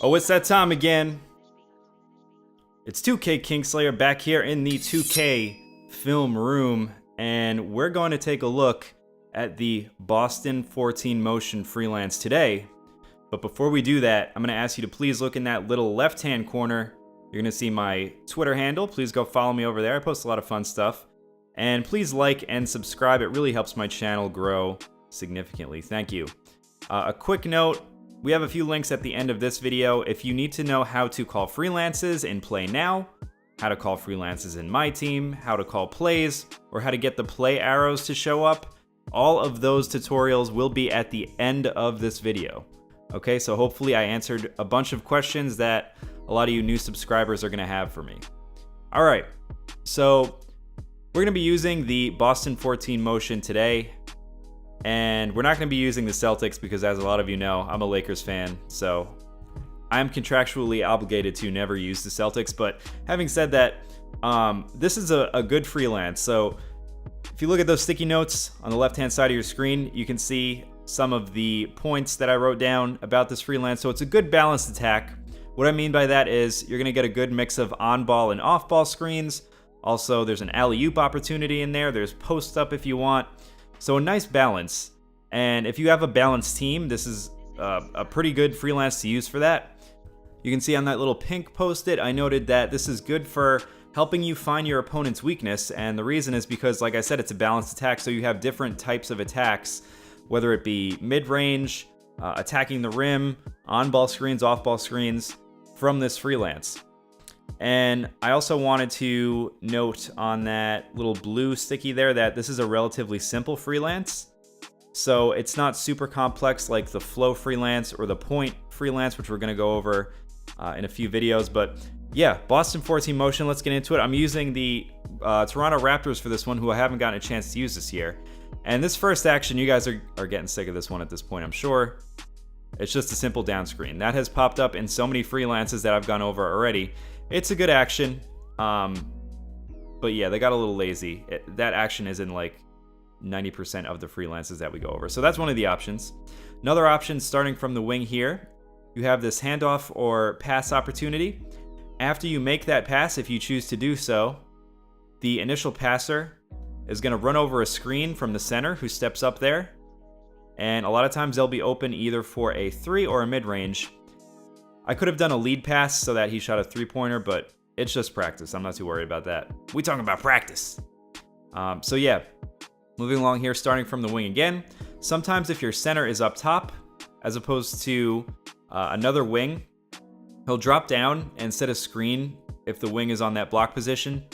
Oh, it's that time again. It's 2K Kingslayer back here in the 2K film room, and we're going to take a look at the Boston 14 Motion Freelance today. But before we do that, I'm going to ask you to please look in that little left-hand corner. You're going to see my Twitter handle. Please go follow me over there. I post a lot of fun stuff. And please like and subscribe. It really helps my channel grow significantly. Thank you. A quick note. We have a few links at the end of this video. If you need to know how to call freelances in Play Now, how to call freelances in My Team, how to call plays, or how to get the play arrows to show up, all of those tutorials will be at the end of this video. Okay, so hopefully I answered a bunch of questions that a lot of you new subscribers are gonna have for me. All right, so we're gonna be using the Boston 14 Motion today. And we're not going to be using the Celtics because, as a lot of you know, I'm a Lakers fan, so I'm contractually obligated to never use the Celtics. But having said that, this is a good freelance. So if you look at those sticky notes on the left-hand side of your screen, you can see some of the points that I wrote down about this freelance. So it's a good balanced attack. What I mean by that is you're going to get a good mix of on-ball and off-ball screens. Also, there's an alley-oop opportunity in there. There's post-up if you want. So a nice balance, and if you have a balanced team, this is a pretty good freelance to use for that. You can see on that little pink post-it, I noted that this is good for helping you find your opponent's weakness, and the reason is because, like I said, it's a balanced attack, so you have different types of attacks, whether it be mid-range, attacking the rim, on-ball screens, off-ball screens, from this freelance. And I also wanted to note on that little blue sticky there that this is a relatively simple freelance. So it's not super complex like the flow freelance or the point freelance, which we're going to go over in a few videos. But yeah, Boston 14 Motion, let's get into it. I'm using the Toronto Raptors for this one, who I haven't gotten a chance to use this year. And this first action, you guys are getting sick of this one at this point, I'm sure. It's just a simple down screen. That has popped up in so many freelances that I've gone over already. It's a good action, but yeah, they got a little lazy. That action is in like 90% of the freelances that we go over. So that's one of the options. Another option, starting from the wing here, you have this handoff or pass opportunity. After you make that pass, if you choose to do so, the initial passer is going to run over a screen from the center who steps up there. And a lot of times they'll be open either for a 3 or a mid-range. I could have done a lead pass so that he shot a 3-pointer, but it's just practice. I'm not too worried about that. We talking about practice. So yeah, moving along here, starting from the wing again. Sometimes if your center is up top, as opposed to another wing, he'll drop down and set a screen if the wing is on that block position.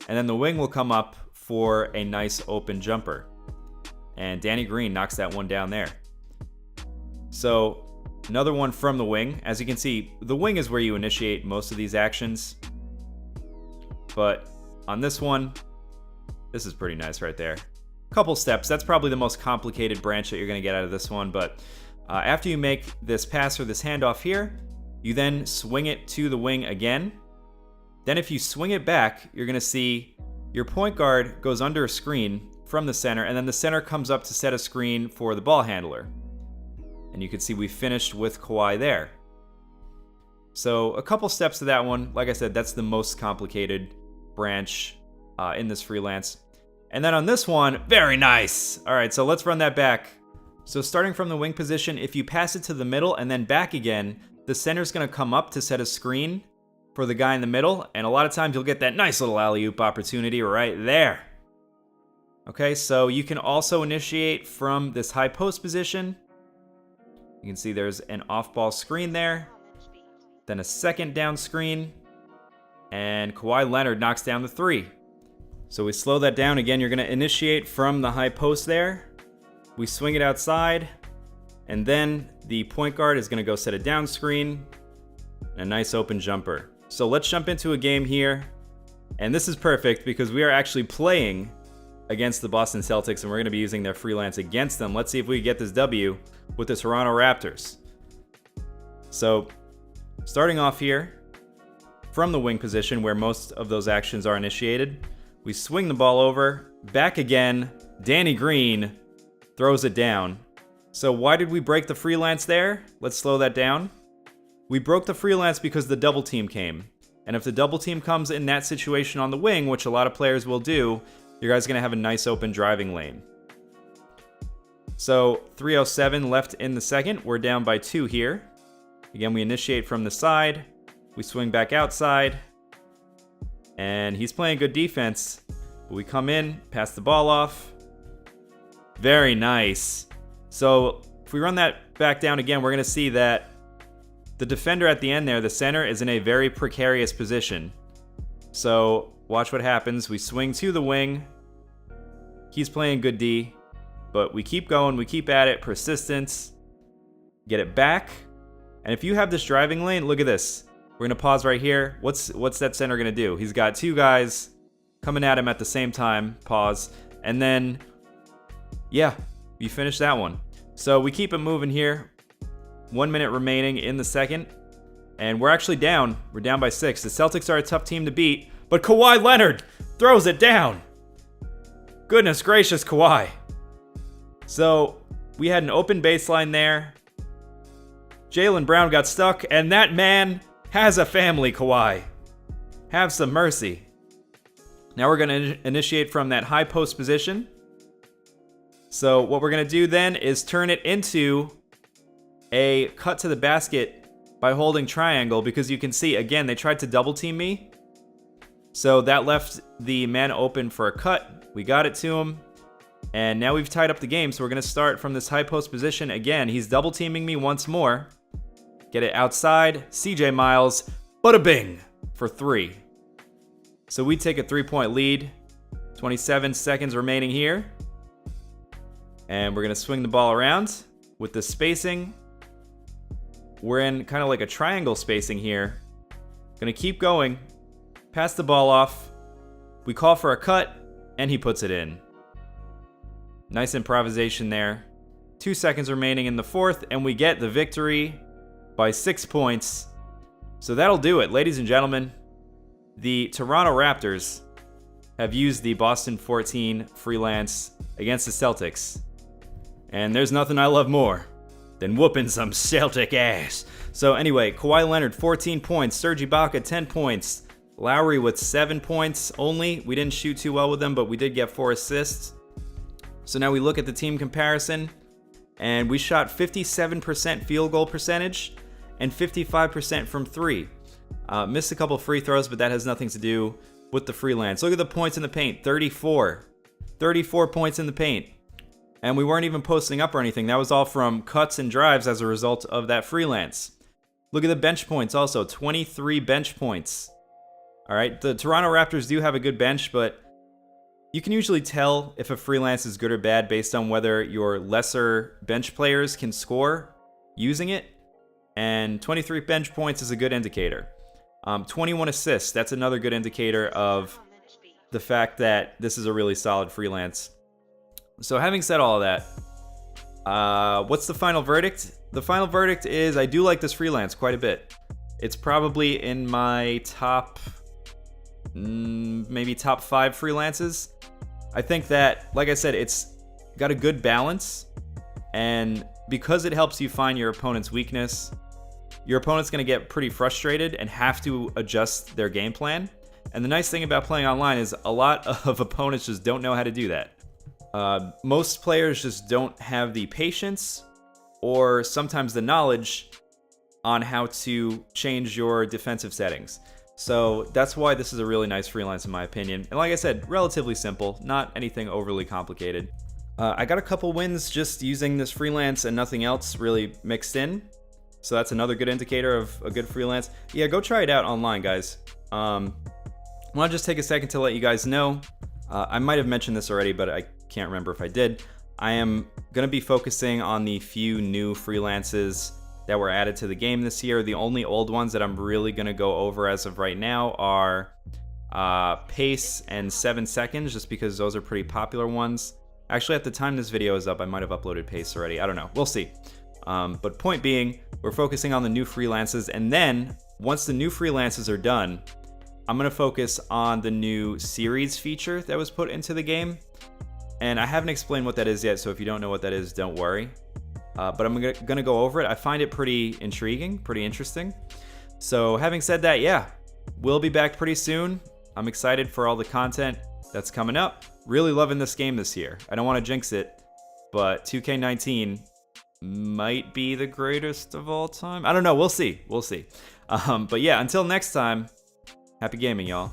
And then the wing will come up for a nice open jumper. And Danny Green knocks that one down there. So another one from the wing. As you can see, the wing is where you initiate most of these actions. But on this one, this is pretty nice right there. Couple steps. That's probably the most complicated branch that you're going to get out of this one. But after you make this pass or this handoff here, you then swing it to the wing again. Then if you swing it back, you're going to see your point guard goes under a screen from the center, and then the center comes up to set a screen for the ball handler. And you can see we finished with Kawhi there. So a couple steps to that one. Like I said, that's the most complicated branch in this freelance. And then on this one, very nice. All right, so let's run that back. So starting from the wing position, if you pass it to the middle and then back again, the center's going to come up to set a screen for the guy in the middle. And a lot of times you'll get that nice little alley-oop opportunity right there. Okay, so you can also initiate from this high post position. You can see there's an off-ball screen there, then a second down screen, and Kawhi Leonard knocks down the 3. So we slow that down. Again, you're going to initiate from the high post there. We swing it outside, and then the point guard is going to go set a down screen, and a nice open jumper. So let's jump into a game here, and this is perfect because we are actually playing against the Boston Celtics, and we're going to be using their freelance against them. Let's see if we can get this W with the Toronto Raptors. So, starting off here, from the wing position where most of those actions are initiated, we swing the ball over, back again, Danny Green throws it down. So why did we break the freelance there? Let's slow that down. We broke the freelance because the double team came. And if the double team comes in that situation on the wing, which a lot of players will do, you guys are going to have a nice open driving lane. So 3:07 left in the second. We're down by 2 here. Again, we initiate from the side. We swing back outside. And he's playing good defense. But we come in, pass the ball off. Very nice. So if we run that back down again, we're going to see that the defender at the end there, the center, is in a very precarious position. So watch what happens. We swing to the wing. He's playing good D. But we keep going. We keep at it. Persistence. Get it back. And if you have this driving lane, look at this. We're going to pause right here. What's that center going to do? He's got 2 guys coming at him at the same time. Pause. And then, yeah, you finish that one. So we keep it moving here. 1 minute remaining in the second. And we're actually down. We're down by 6. The Celtics are a tough team to beat. But Kawhi Leonard throws it down. Goodness gracious, Kawhi. So we had an open baseline there. Jaylen Brown got stuck. And that man has a family, Kawhi. Have some mercy. Now we're going to initiate from that high post position. So what we're going to do then is turn it into a cut to the basket by holding triangle, because you can see, again, they tried to double team me. So that left the man open for a cut. We got it to him. And now we've tied up the game. So we're going to start from this high post position. Again, he's double teaming me once more. Get it outside. CJ Miles. Bada bing for 3. So we take a 3-point lead. 27 seconds remaining here. And we're going to swing the ball around with the spacing. We're in kind of like a triangle spacing here. Going to keep going. Pass the ball off. We call for a cut, and he puts it in. Nice improvisation there. 2 seconds remaining in the fourth, and we get the victory by 6 points. So that'll do it, ladies and gentlemen. The Toronto Raptors have used the Boston 14 freelance against the Celtics. And there's nothing I love more than whooping some Celtic ass. So anyway, Kawhi Leonard, 14 points. Serge Ibaka, 10 points. Lowry with 7 points only. We didn't shoot too well with them, but we did get 4 assists. So now we look at the team comparison, and we shot 57% field goal percentage and 55% from 3. Missed a couple free throws, but that has nothing to do with the freelance. Look at the points in the paint, 34. 34 points in the paint. And we weren't even posting up or anything. That was all from cuts and drives as a result of that freelance. Look at the bench points also, 23 bench points. All right, the Toronto Raptors do have a good bench, but you can usually tell if a freelance is good or bad based on whether your lesser bench players can score using it. And 23 bench points is a good indicator. 21 assists, that's another good indicator of the fact that this is a really solid freelance. So having said all of that, what's the final verdict? The final verdict is I do like this freelance quite a bit. It's probably in my top, maybe top 5 freelances. I think that, like I said, it's got a good balance, and because it helps you find your opponent's weakness, your opponent's going to get pretty frustrated and have to adjust their game plan. And the nice thing about playing online is a lot of opponents just don't know how to do that. Most players just don't have the patience or sometimes the knowledge on how to change your defensive settings. So that's why this is a really nice freelance in my opinion. And like I said, relatively simple, not anything overly complicated. I got a couple wins just using this freelance and nothing else really mixed in. So that's another good indicator of a good freelance. Yeah, go try it out online, guys. I want to just take a second to let you guys know. I might have mentioned this already, but I can't remember if I did. I am going to be focusing on the few new freelances that were added to the game this year. The only old ones that I'm really going to go over as of right now are Pace and 7 Seconds, just because those are pretty popular ones. Actually, at the time this video is up, I might have uploaded Pace already. I don't know. We'll see. But point being, we're focusing on the new freelances, and then once the new freelances are done, I'm going to focus on the new series feature that was put into the game. And I haven't explained what that is yet, so if you don't know what that is, don't worry. but I'm gonna go over it. I find it pretty intriguing, pretty interesting. So having said that, yeah, we'll be back pretty soon. I'm excited for all the content that's coming up. Really loving this game this year. I don't want to jinx it, but 2K19 might be the greatest of all time. I don't know. We'll see. We'll see. But yeah, until next time, happy gaming, y'all.